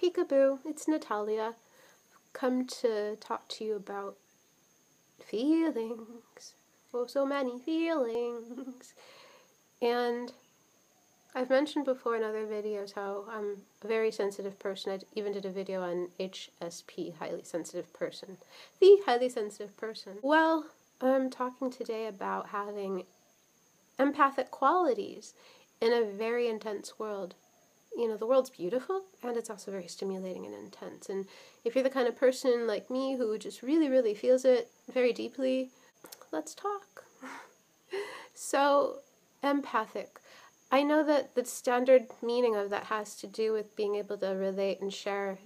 Peekaboo, it's Natalia. Come to talk to you about feelings. Oh, so many feelings. And I've mentioned before in other videos how I'm a very sensitive person. I even did a video on HSP, highly sensitive person. The highly sensitive person. Well, I'm talking today about having empathic qualities in a very intense world. You know, the world's beautiful, and it's also very stimulating and intense. And if you're the kind of person like me who just really, really feels it very deeply, let's talk. So, empathic. I know that the standard meaning of that has to do with being able to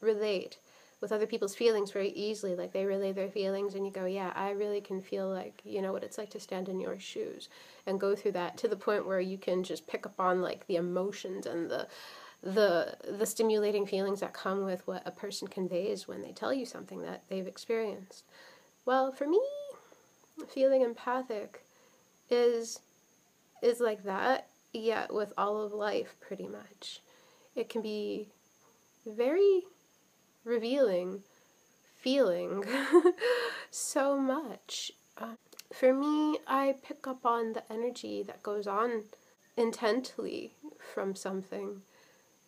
relate with other people's feelings very easily. Like, they relay their feelings and you go, yeah, I really can feel like, you know, what it's like to stand in your shoes and go through that, to the point where you can just pick up on like the emotions and the stimulating feelings that come with what a person conveys when they tell you something that they've experienced. Well, for me, feeling empathic is like that, yet with all of life pretty much. It can be very revealing feeling so much. For me, I pick up on the energy that goes on intently from something.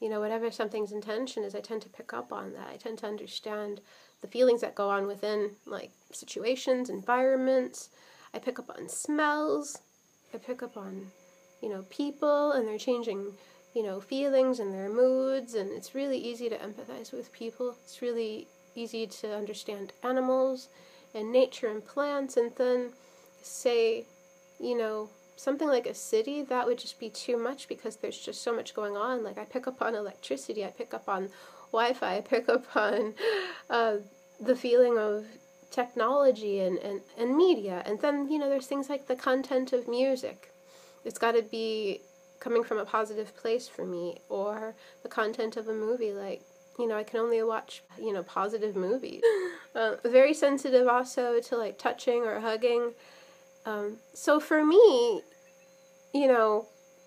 You know, whatever something's intention is, I tend to pick up on that. I tend to understand the feelings that go on within, like, situations, environments. I pick up on smells. I pick up on, you know, people and their changing, you know, feelings and their moods, and it's really easy to empathize with people. It's really easy to understand animals and nature and plants, and then say, you know, something like a city, that would just be too much because there's just so much going on. Like, I pick up on electricity, I pick up on Wi-Fi, I pick up on the feeling of technology and media, and then, you know, there's things like the content of music. It's got to be coming from a positive place for me, or the content of a movie, like, you know, I can only watch, you know, positive movies. Very sensitive also to, like, touching or hugging. So for me, you know,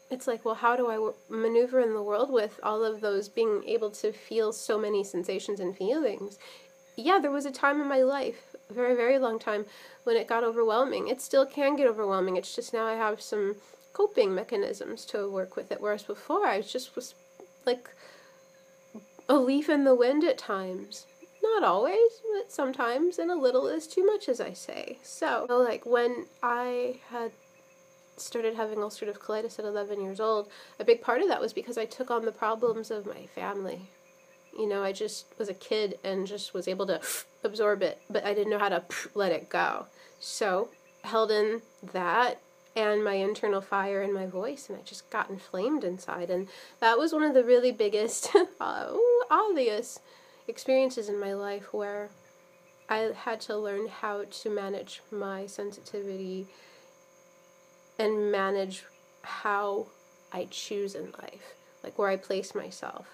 it's like, well, how do I maneuver in the world with all of those, being able to feel so many sensations and feelings? Yeah, there was a time in my life, a very, very long time, when it got overwhelming. It still can get overwhelming. It's just now I have some coping mechanisms to work with it, whereas before I just was like a leaf in the wind at times. Not always, but sometimes, and a little is too much, as I say. So, like, when I had started having ulcerative colitis at 11 years old, a big part of that was because I took on the problems of my family. You know, I just was a kid and just was able to absorb it, but I didn't know how to let it go. So, held in that and my internal fire in my voice, and I just got inflamed inside, and that was one of the really biggest, obvious experiences in my life where I had to learn how to manage my sensitivity and manage how I choose in life, like where I place myself.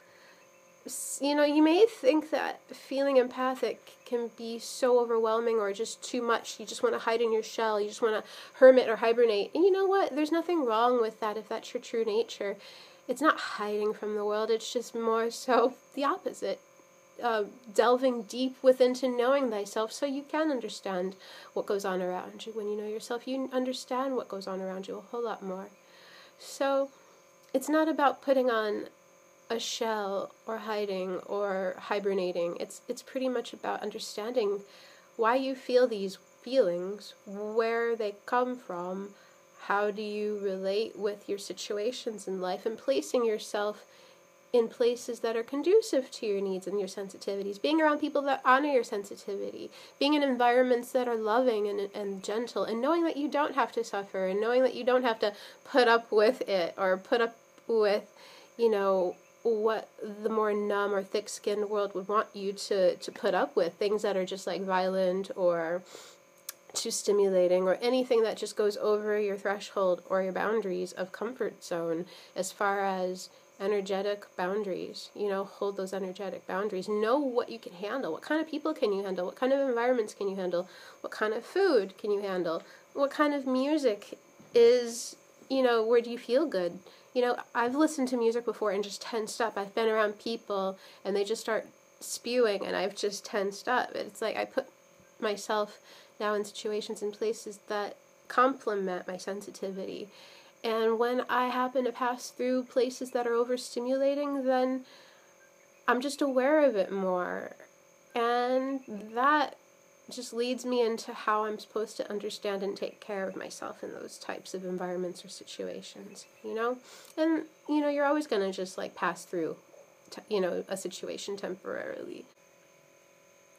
You know, you may think that feeling empathic can be so overwhelming or just too much. You just want to hide in your shell. You just want to hermit or hibernate. And you know what? There's nothing wrong with that if that's your true nature. It's not hiding from the world. It's just more so the opposite. Delving deep within to knowing thyself so you can understand what goes on around you. When you know yourself, you understand what goes on around you a whole lot more. So it's not about putting on a shell or hiding or hibernating. It's pretty much about understanding why you feel these feelings, where they come from, how do you relate with your situations in life, and placing yourself in places that are conducive to your needs and your sensitivities, being around people that honor your sensitivity, being in environments that are loving and gentle, and knowing that you don't have to suffer, and knowing that you don't have to put up with it, or put up with, you know, what the more numb or thick-skinned world would want you to put up with, things that are just like violent or too stimulating, or anything that just goes over your threshold or your boundaries of comfort zone as far as energetic boundaries. You know, hold those energetic boundaries. Know what you can handle. What kind of people can you handle? What kind of environments can you handle? What kind of food can you handle? What kind of music is, you know, where do you feel good? You know, I've listened to music before and just tensed up. I've been around people and they just start spewing and I've just tensed up. It's like I put myself now in situations and places that complement my sensitivity. And when I happen to pass through places that are overstimulating, then I'm just aware of it more. And that just leads me into how I'm supposed to understand and take care of myself in those types of environments or situations, you know? And, you know, you're always going to just like pass through, you know, a situation temporarily.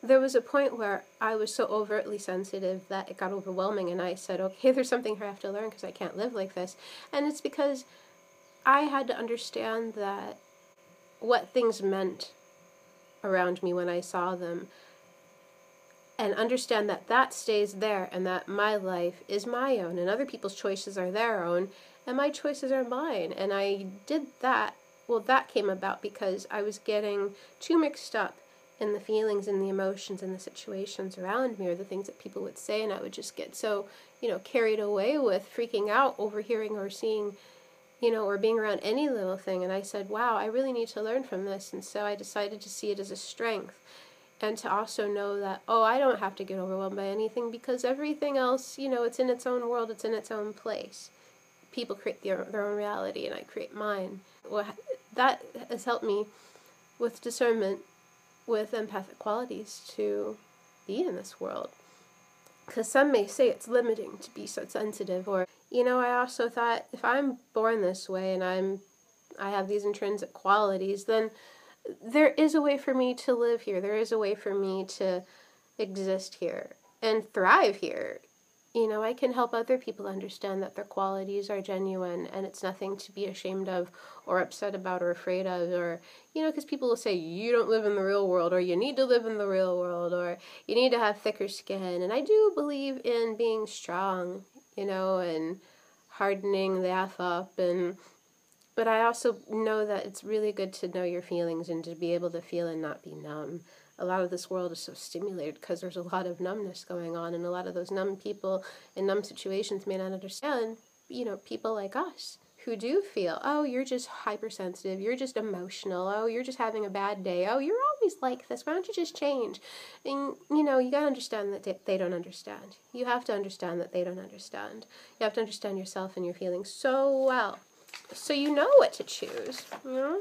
There was a point where I was so overtly sensitive that it got overwhelming and I said, okay, there's something I have to learn because I can't live like this. And it's because I had to understand that what things meant around me when I saw them, and understand that that stays there and that my life is my own and other people's choices are their own and my choices are mine. And I did that. Well, that came about because I was getting too mixed up in the feelings and the emotions and the situations around me or the things that people would say, and I would just get so, you know, carried away with freaking out, overhearing or seeing, you know, or being around any little thing. And I said, wow, I really need to learn from this. And so I decided to see it as a strength. And to also know that, oh, I don't have to get overwhelmed by anything because everything else, you know, it's in its own world, it's in its own place. People create their own reality and I create mine. Well, that has helped me with discernment, with empathic qualities to be in this world. Because some may say it's limiting to be so sensitive, or, you know, I also thought if I'm born this way and I have these intrinsic qualities, then there is a way for me to live here. There is a way for me to exist here and thrive here. You know, I can help other people understand that their qualities are genuine and it's nothing to be ashamed of or upset about or afraid of, or, you know, because people will say, you don't live in the real world, or you need to live in the real world, or you need to have thicker skin. And I do believe in being strong, you know, and hardening the F up, but I also know that it's really good to know your feelings and to be able to feel and not be numb. A lot of this world is so stimulated because there's a lot of numbness going on, and a lot of those numb people in numb situations may not understand, you know, people like us who do feel, oh, you're just hypersensitive, you're just emotional, oh, you're just having a bad day, oh, you're always like this, why don't you just change? And, you know, you got to understand that they don't understand. You have to understand that they don't understand. You have to understand yourself and your feelings so well, so you know what to choose, you know?